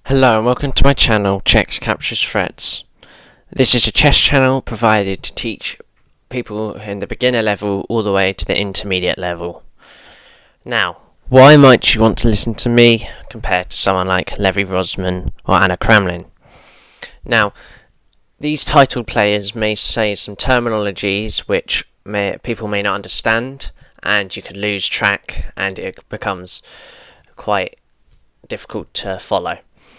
Hello and welcome to my channel, Chex Captures Threads. This is a chess channel provided to teach people in the beginner level all the way to the intermediate level. Now, why might you want to listen to me compared to someone like Levi Rosman or Anna Kramlin? Now, these titled players may say some terminologies which people may not understand, and you could lose track and it becomes quite difficult to follow.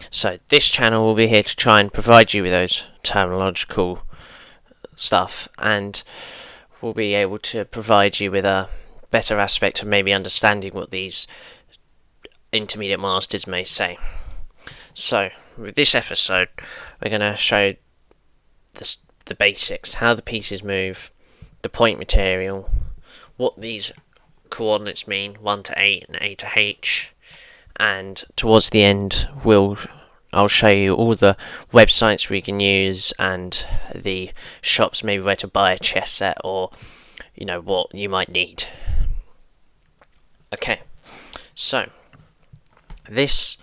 So this channel will be here to try and provide you with those terminological stuff, and we'll be able to provide you with a better aspect of maybe understanding what these intermediate masters may say. So with this episode we're going to show the basics, how the pieces move, the point material, what these coordinates mean, 1 to 8 and A to H, and towards the end I'll show you all the websites we can use and the shops maybe where to buy a chess set, or what you might need. Okay, so this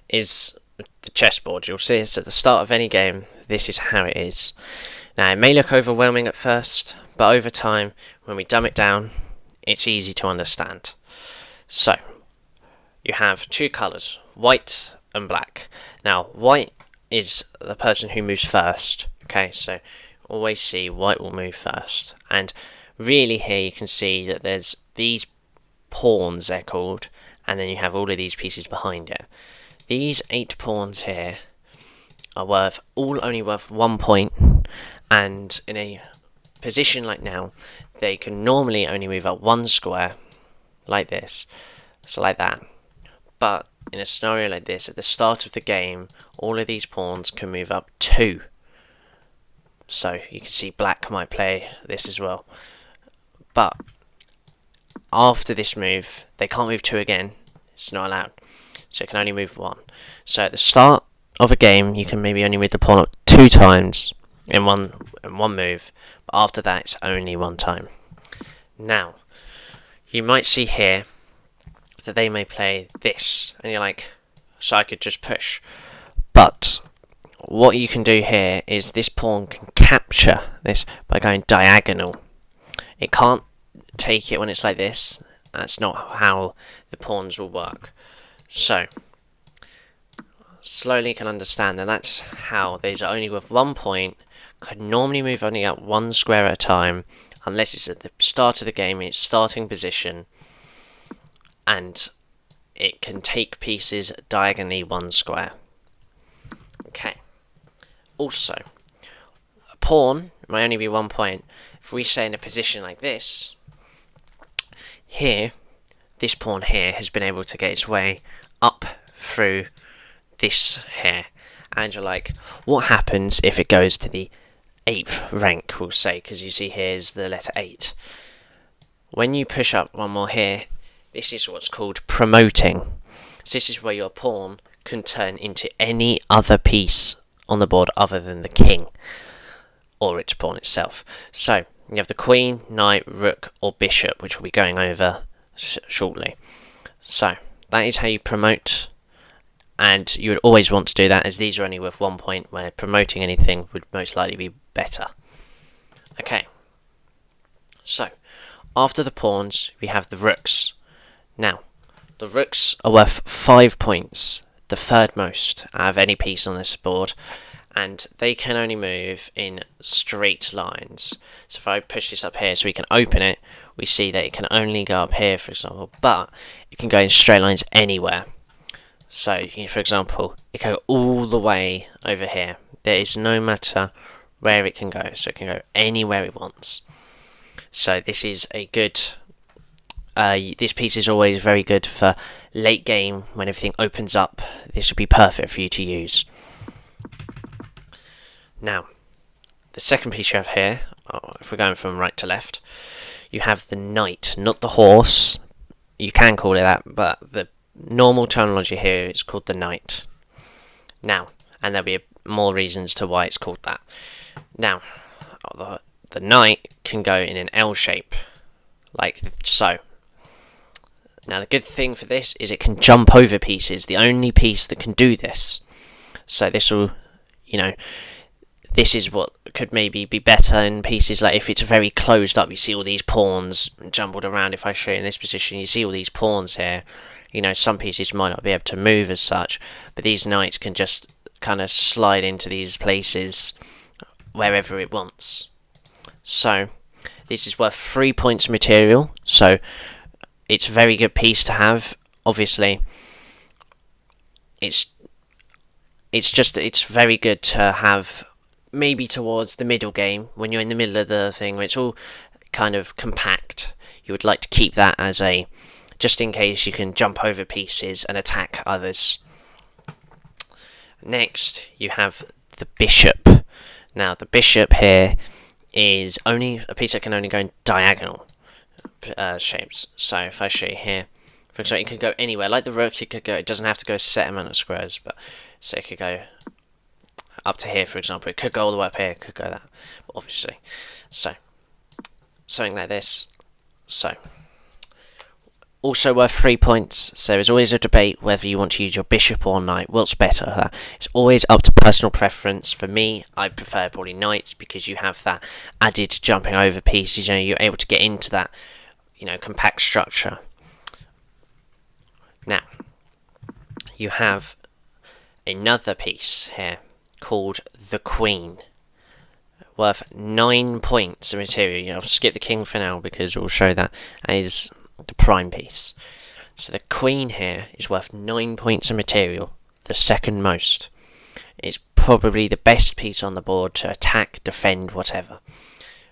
is the chessboard. You'll see it's at the start of any game. This is how it is. Now it may look overwhelming at first, but over time when we dumb it down it's easy to understand. So you have two colours, white and black. Now, white is the person who moves first. Okay, so always see white will move first. And really here you can see that there's these pawns, they're called, and then you have all of these pieces behind it. These 8 pawns here are only worth 1 point, and in a position like now, they can normally only move up 1 square, like this, so like that. But in a scenario like this, at the start of the game, all of these pawns can move up 2. So you can see black might play this as well. But after this move, they can't move 2 again. It's not allowed. So it can only move 1. So at the start of a game, you can maybe only move the pawn up 2 times in one move. But after that, it's only 1 time. Now, you might see here that they may play this, and you're like, so I could just push. But what you can do here is this pawn can capture this by going diagonal. It can't take it when it's like this. That's not how the pawns will work. So slowly you can understand that that's how these are only worth 1 point, could normally move only up 1 square at a time, unless it's at the start of the game, its starting position, and it can take pieces diagonally 1 square. Okay. Also, a pawn may only be 1 point. If we say in a position like this, here, this pawn here has been able to get its way up through this here. And you're like, what happens if it goes to the 8th rank, we'll say, because you see here's the letter 8. When you push up 1 more here, this is what's called promoting. So this is where your pawn can turn into any other piece on the board other than the king or its pawn itself. So you have the queen, knight, rook or bishop, which we'll be going over shortly. So that is how you promote, and you would always want to do that, as these are only worth 1 point, where promoting anything would most likely be better. Okay, so after the pawns we have the rooks. Now, the rooks are worth 5 points, the third most out of any piece on this board, and they can only move in straight lines. So if I push this up here so we can open it, we see that it can only go up here, for example, but it can go in straight lines anywhere. So, for example, it can go all the way over here. There is no matter where it can go, so it can go anywhere it wants. So this is a good... this piece is always very good for late game when everything opens up. This would be perfect for you to use. Now, the second piece you have here, if we're going from right to left, you have the knight, not the horse. You can call it that, but the normal terminology here is called the knight. Now, and there'll be more reasons to why it's called that. Now, the knight can go in an L shape, like so. Now the good thing for this is it can jump over pieces, the only piece that can do this. So this will, you know, this is what could maybe be better in pieces like if it's very closed up. You see all these pawns jumbled around. If I show you in this position, you see all these pawns here. You know, some pieces might not be able to move as such, but these knights can just kind of slide into these places wherever it wants. So this is worth 3 points of material, so it's a very good piece to have. Obviously, it's very good to have maybe towards the middle game when you're in the middle of the thing where it's all kind of compact. You would like to keep that as a just in case you can jump over pieces and attack others. Next, you have the bishop. Now, the bishop here is only a piece that can only go in diagonal shapes. So, if I show you here, for example, it could go anywhere. Like the rook, it could go. It doesn't have to go a set amount of squares, but so it could go up to here, for example. It could go all the way up here. It could go that, obviously. So, something like this. So. Also worth 3 points, so there's always a debate whether you want to use your bishop or knight. What's better? It's always up to personal preference. For me, I prefer probably knights because you have that added jumping over pieces. You know, you're able to get into that, you know, compact structure. Now, you have another piece here called the Queen, worth 9 points of material. I'll skip the king for now because we'll show that as the prime piece. So the queen here is worth 9 points of material, the second most. It's probably the best piece on the board to attack, defend, whatever,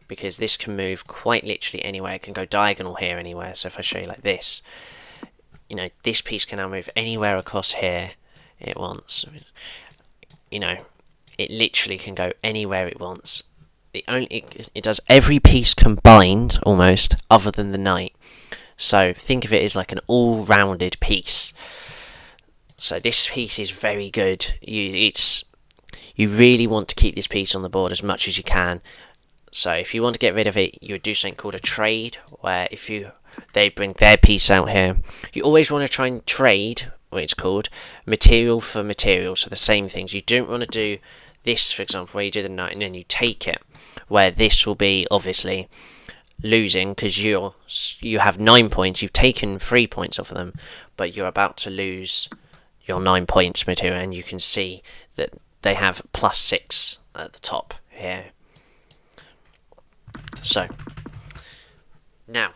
because this can move quite literally anywhere. It can go diagonal here anywhere. So if I show you like this, you know, this piece can now move anywhere across here it wants. You know, it literally can go anywhere it wants. It does every piece combined almost, other than the knight. So think of it as like an all-rounded piece. So this piece is very good. You really want to keep this piece on the board as much as you can. So if you want to get rid of it, you would do something called a trade, where if they bring their piece out here, you always want to try and trade, what it's called, material for material. So the same things. You don't want to do this, for example, where you do the knight and then you take it, where this will be obviously losing because you have 9 points. You've taken 3 points off of them, but you're about to lose your 9 points material, and you can see that they have +6 at the top here. So now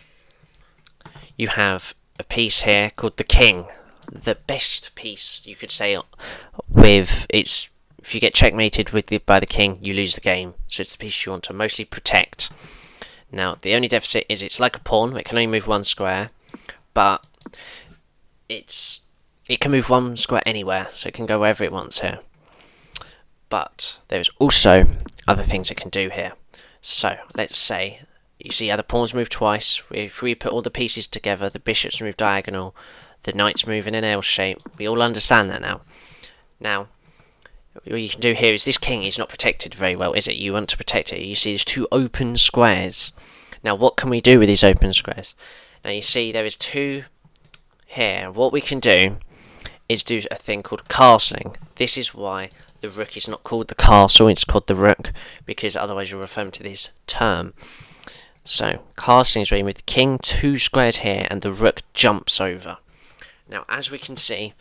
you have a piece here called the king, the best piece you could say. With its, if you get checkmated by the king, you lose the game. So it's the piece you want to mostly protect. Now, the only deficit is it's like a pawn. It can only move 1 square, but it can move 1 square anywhere, so it can go wherever it wants here. But there's also other things it can do here. So, let's say, you see how the pawns move twice. If we put all the pieces together, the bishops move diagonal, the knights move in an L shape. We all understand that now. Now, what you can do here is this king is not protected very well, is it? You want to protect it. You see there's 2 open squares. Now what can we do with these open squares? Now you see there is 2 here. What we can do is do a thing called castling. This is why the rook is not called the castle, it's called the rook, because otherwise you're referring to this term. So castling is where you move the king 2 squares here and the rook jumps over. Now as we can see,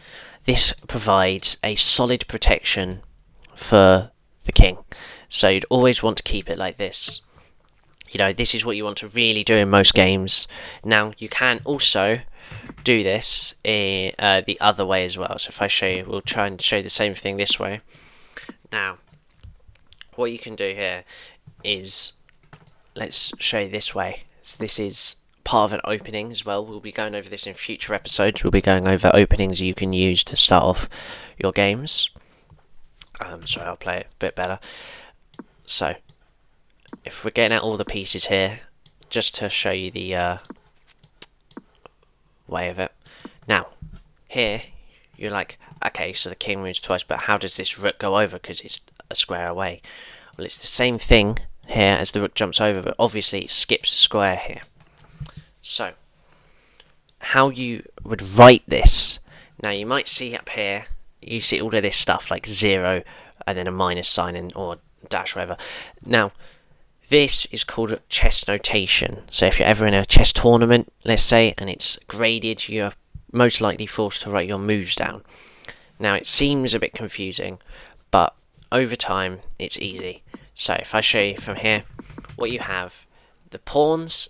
this provides a solid protection for the king. So you'd always want to keep it like this. You know, this is what you want to really do in most games. Now, you can also do this the other way as well. So if I show you, we'll try and show the same thing this way. Now, what you can do here is, let's show you this way. So this is part of an opening as well. We'll be going over this in future episodes. We'll be going over openings you can use to start off your games. Sorry, I'll play it a bit better. So, if we're getting out all the pieces here, just to show you the way of it. Now, here, you're like, okay, so the king moves twice, but how does this rook go over? Because it's a square away. Well, it's the same thing here as the rook jumps over, but obviously it skips a square here. So, how you would write this. Now, you might see up here, you see all of this stuff like 0 and then a minus sign and or dash whatever. Now this is called chess notation. So if you're ever in a chess tournament, let's say, and it's graded, you are most likely forced to write your moves down. Now it seems a bit confusing, but over time it's easy. So if I show you from here, what you have, the pawns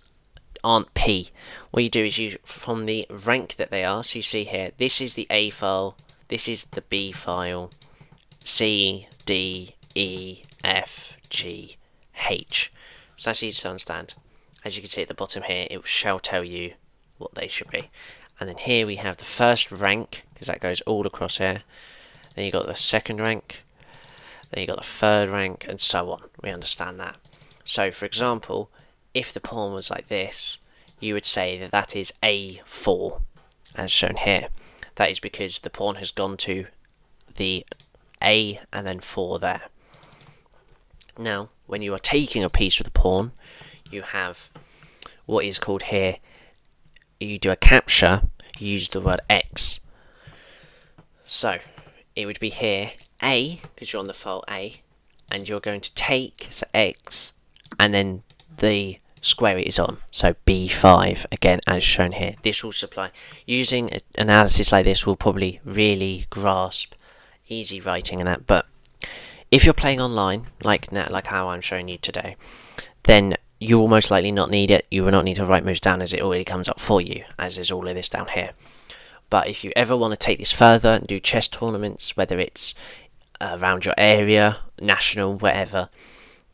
aren't P. What you do is you, from the rank that they are, so you see here, this is the A file, this is the B file, C, D, E, F, G, H. So that's easy to understand. As you can see at the bottom here, it shall tell you what they should be. And then here we have the first rank, because that goes all across here. Then you got the second rank, then you got the third rank, and so on. We understand that. So for example, if the pawn was like this, you would say that that is A4, as shown here. That is because the pawn has gone to the A and then 4 there. Now, when you are taking a piece with the pawn, you have what is called here, you do a capture, you use the word X. So, it would be here, A, because you're on the file A, and you're going to take, so X, and then the square it is on, so B5, again as shown here. This will supply, using analysis like this will probably really grasp easy writing and that, but if you're playing online, like how I'm showing you today, then you will most likely not need it. You will not need to write moves down as it already comes up for you, as is all of this down here. But if you ever want to take this further and do chess tournaments, whether it's around your area, national, whatever,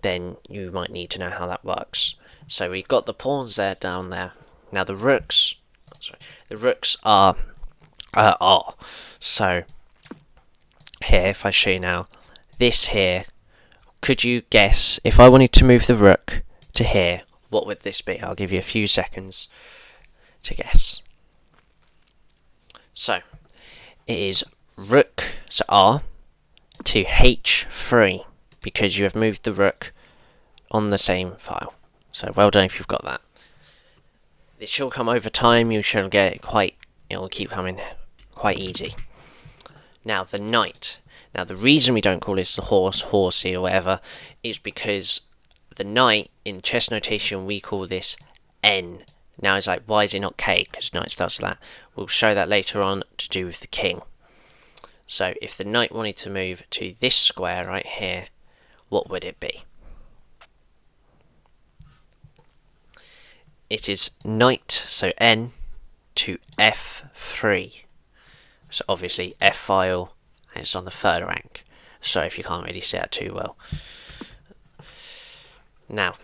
then you might need to know how that works. So we've got the pawns there down there. Now the rooks are R. So here, if I show you now, this here, could you guess, if I wanted to move the rook to here, what would this be? I'll give you a few seconds to guess. So, it is rook, so R, to H3, because you have moved the rook on the same file. So, well done if you've got that. It shall come over time, you shall get it will keep coming quite easy. Now, the knight. Now, the reason we don't call this the horse, horsey, or whatever, is because the knight, in chess notation, we call this N. Now, it's like, why is it not K? Because knight starts with that. We'll show that later on to do with the king. So, if the knight wanted to move to this square right here, what would it be? It is knight, so N, to F3. So, obviously, F file, and it's on the third rank. So, if you can't really see that too well. Now,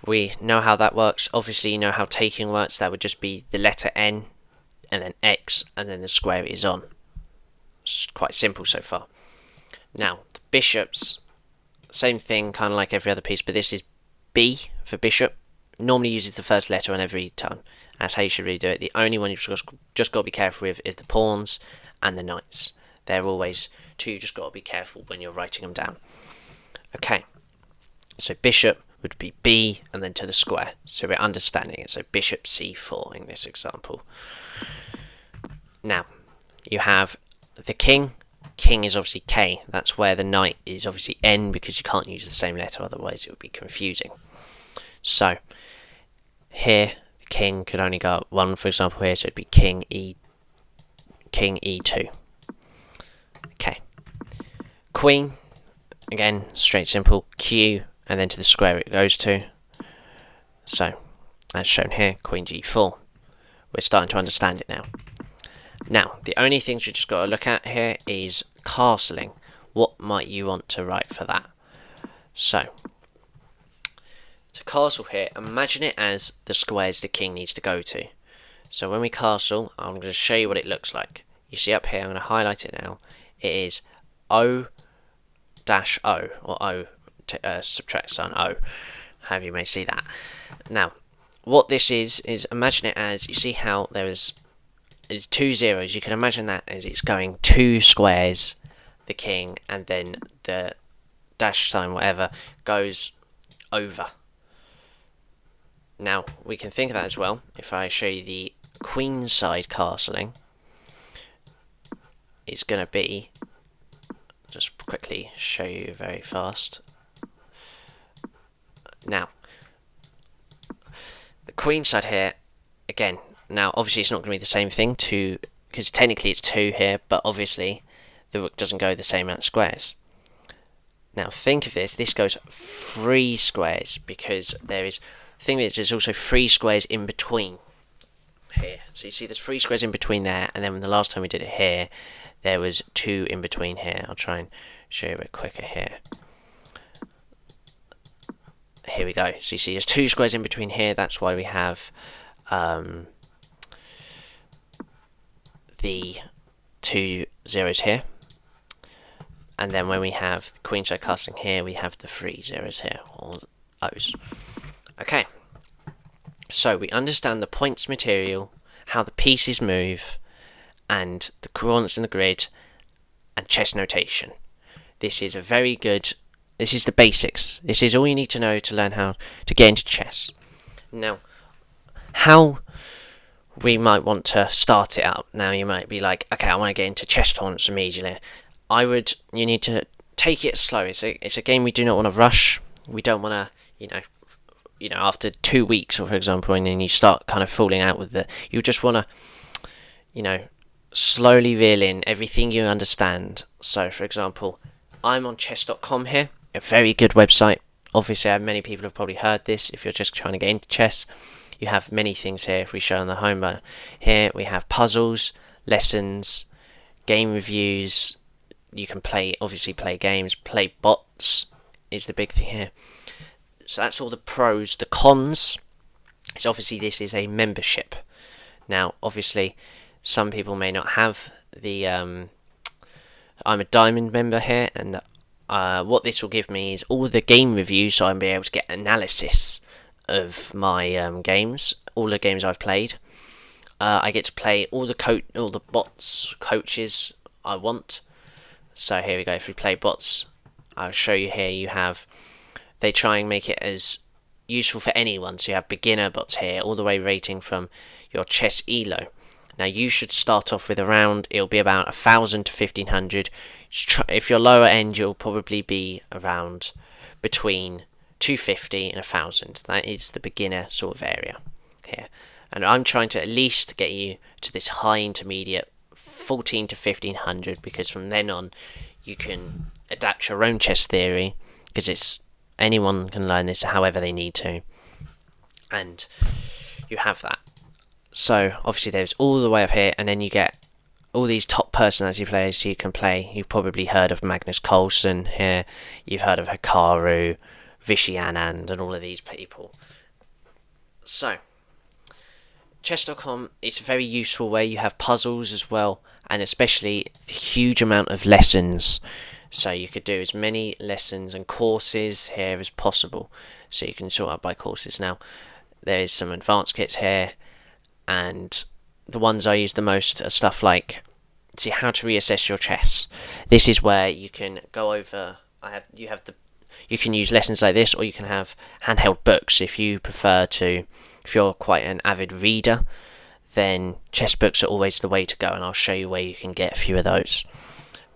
we know how that works. Obviously, you know how taking works. That would just be the letter N, and then X, and then the square it is on. It's quite simple so far. Now, the bishops, same thing, kind of like every other piece, but this is B for bishop. Normally uses the first letter on every turn. That's how you should really do it. The only one you've just got to be careful with is the pawns and the knights. They're always two, you just got to be careful when you're writing them down. Okay, so bishop would be B and then to the square. So we're understanding it. So bishop C4 in this example. Now, you have the king. King is obviously K. That's where the knight is obviously N, because you can't use the same letter, otherwise it would be confusing. So, here, the king could only go up one, for example, here, so it'd be king E2. Okay. Queen, again, straight simple, Q, and then to the square it goes to. So, as shown here, queen G4. We're starting to understand it now. Now, the only things we just got to look at here is castling. What might you want to write for that? So, to castle here, imagine it as the squares the king needs to go to. So when we castle, I'm going to show you what it looks like. You see up here, I'm going to highlight it now. It is O-O, or O, subtract sign O, however you may see that. Now, what this is imagine it as, you see how there's 2 zeros. You can imagine that as it's going 2 squares, the king, and then the dash sign, whatever, goes over. Now, we can think of that as well. If I show you the queen side castling, it's going to be just quickly show you very fast. Now, the queen side here, again, now obviously it's not going to be the same thing, because technically it's 2 here, but obviously the rook doesn't go the same amount of squares. Now think of this goes 3 squares, because there's also 3 squares in between here. So you see there's 3 squares in between there, and then the last time we did it here, there was 2 in between here. I'll try and show you a bit quicker here. Here we go. So you see there's 2 squares in between here, that's why we have the 2 zeros here. And then when we have the queenside casting here, we have the 3 zeros here, or O's. Okay, so we understand the points material, how the pieces move, and the coordinates in the grid, and chess notation. This is the basics. This is all you need to know to learn how to get into chess. Now, how we might want to start it out. Now you might be like, okay, I want to get into chess tournaments immediately. You need to take it slow. It's a game we do not want to rush. We don't want to, after 2 weeks, or for example, and then you start kind of falling out with it. You just want to, slowly reel in everything you understand. So, for example, I'm on chess.com here, a very good website. Obviously, many people have probably heard this. If you're just trying to get into chess, you have many things here. If we show on the home bar here, we have puzzles, lessons, game reviews. You can play games, play bots is the big thing here. So that's all the pros. The cons is obviously this is a membership. Now, obviously, some people may not have the. I'm a diamond member here, and what this will give me is all the game reviews, so I'll be able to get analysis of my games, all the games I've played. I get to play all the bots, coaches I want. So here we go. If we play bots, I'll show you here. They try and make it as useful for anyone. So you have beginner bots here, all the way rating from your chess elo. Now you should start off with it'll be about 1,000 to 1,500. If you're lower end, you'll probably be around between 250 and 1,000. That is the beginner sort of area here. And I'm trying to at least get you to this high intermediate 14 to 1,500, because from then on you can adapt your own chess theory, because anyone can learn this however they need to, and you have that. So obviously there's all the way up here, and then you get all these top personality players you can play. You've probably heard of Magnus Carlsen here, you've heard of Hikaru, Vishy Anand, and all of these people. So chess.com is a very useful way. You have puzzles as well, and especially the huge amount of lessons. So you could do as many lessons and courses here as possible. So you can sort out by courses. Now, there is some advanced kits here, and the ones I use the most are stuff like how to reassess your chess. This is where you can go over. You can use lessons like this, or you can have handheld books if you prefer to. If you're quite an avid reader, then chess books are always the way to go, and I'll show you where you can get a few of those.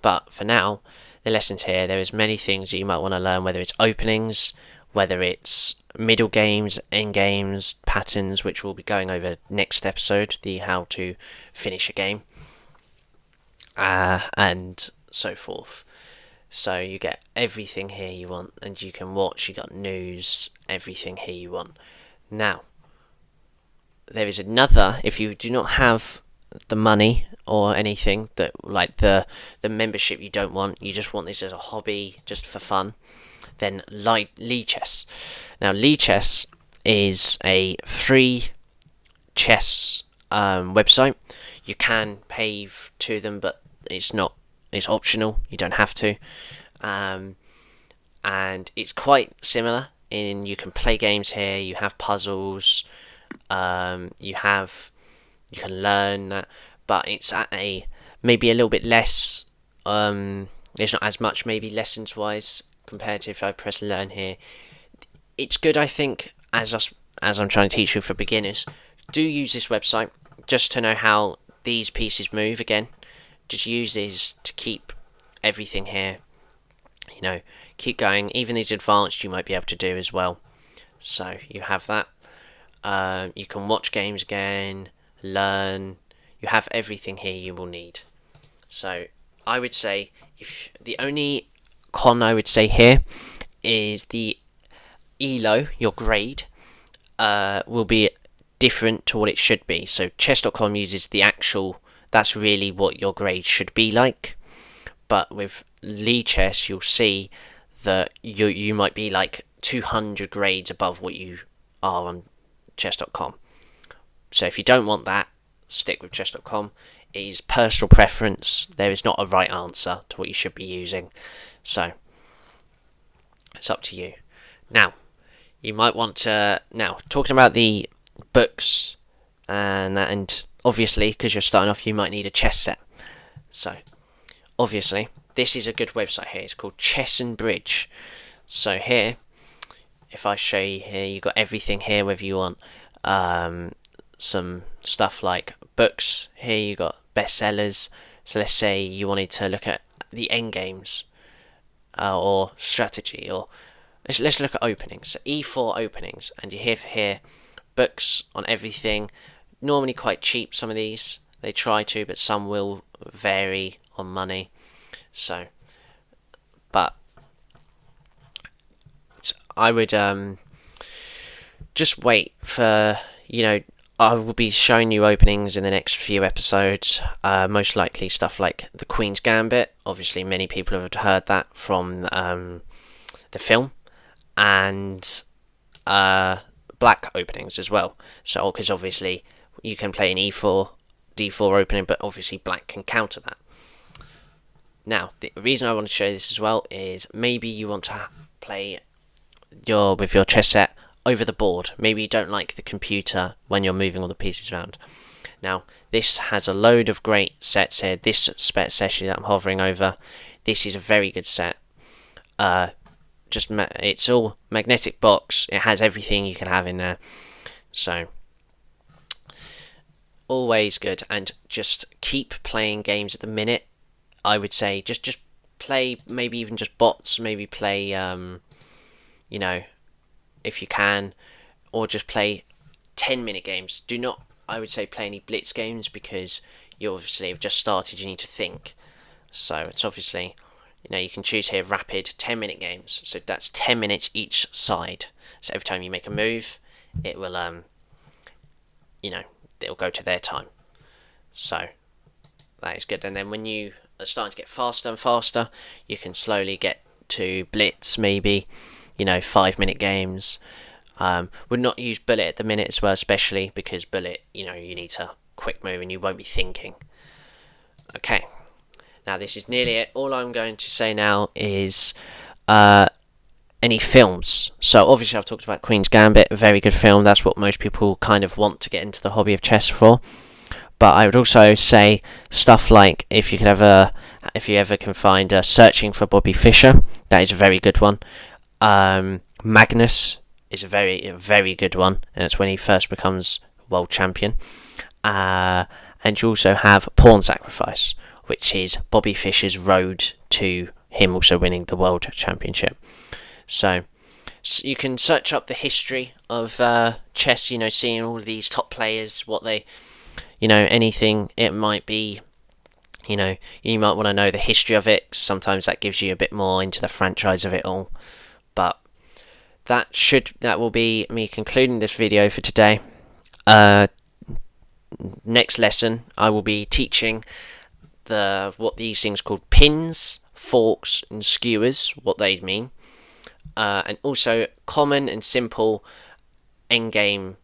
But for now, the lessons here, there is many things that you might want to learn, whether it's openings, whether it's middle games, end games, patterns, which we'll be going over next episode, the how to finish a game, and so forth. So you get everything here you want, and you can watch, you got news, everything here you want. Now, there is another, if you do not have the money or anything, that like the membership you don't want, you just want this as a hobby, just for fun, then Lichess. Now Lichess is a free chess website. You can pay to them, but it's optional, you don't have to, and it's quite similar in you can play games here, you have puzzles, you can learn that, but it's at maybe a little bit less. There's not as much maybe lessons wise compared to if I press learn here. It's good, I think, as I'm trying to teach you for beginners. Do use this website just to know how these pieces move. Again, just use these to keep everything here you know, keep going. Even these advanced you might be able to do as well. So you have that. You can watch games again, learn. You have everything here you will need. So I would say, if the only con I would say here is the ELO, your grade, will be different to what it should be. So chess.com uses the actual, that's really what your grade should be like. But with Lichess, you'll see that you might be like 200 grades above what you are on chess.com. So if you don't want that, stick with chess.com. It is personal preference. There is not a right answer to what you should be using. So it's up to you. Now, you might want to, now talking about the books and that, and obviously because you're starting off you might need a chess set. So obviously this is a good website here. It's called Chess and Bridge. So here, if I show you here, you've got everything here. Whether you want some stuff like books, here you got bestsellers. So let's say you wanted to look at the end games or strategy, or let's look at openings. So E4 openings, and you have here books on everything. Normally quite cheap, some of these. They try to, but some will vary on money. So, but I would just wait for, I will be showing you openings in the next few episodes. Most likely stuff like the Queen's Gambit. Obviously, many people have heard that from the film, and black openings as well. So, because obviously you can play an E4, D4 opening, but obviously black can counter that. Now, the reason I want to show this as well is maybe you want to play with your chess set over the board. Maybe you don't like the computer when you're moving all the pieces around. Now, this has a load of great sets here. This set especially that I'm hovering over, this is a very good set. It's all magnetic box. It has everything you can have in there. So always good, and just keep playing games at the minute. I would say just play, maybe even just bots, maybe play if you can, or just play 10-minute games. Do not, I would say, play any blitz games, because you obviously have just started, you need to think. So it's obviously, you can choose here rapid 10-minute games. So that's 10 minutes each side. So every time you make a move, it will it'll go to their time. So that is good. And then when you are starting to get faster and faster, you can slowly get to blitz, maybe 5-minute games. Would not use bullet at the minute as well, especially because bullet, you need to quick move and you won't be thinking. Okay, now this is nearly it. All I'm going to say now is any films. So obviously I've talked about Queen's Gambit, a very good film. That's what most people kind of want to get into the hobby of chess for. But I would also say stuff like, if you ever can find Searching for Bobby Fischer, that is a very good one. Magnus is a very good one, and it's when he first becomes world champion. And you also have Pawn Sacrifice, which is Bobby Fischer's road to him also winning the world championship. So you can search up the history of chess, seeing all of these top players, what they, anything it might be, you might want to know the history of it. Sometimes that gives you a bit more into the franchise of it all. But that will be me concluding this video for today. Next lesson, I will be teaching what these things called pins, forks, and skewers, what they mean, and also common and simple endgame,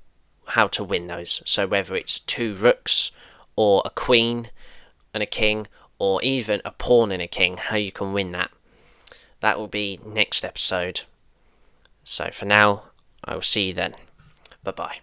how to win those. So whether it's 2 rooks, or a queen and a king, or even a pawn and a king, how you can win that. That will be next episode. So for now, I will see you then. Bye bye.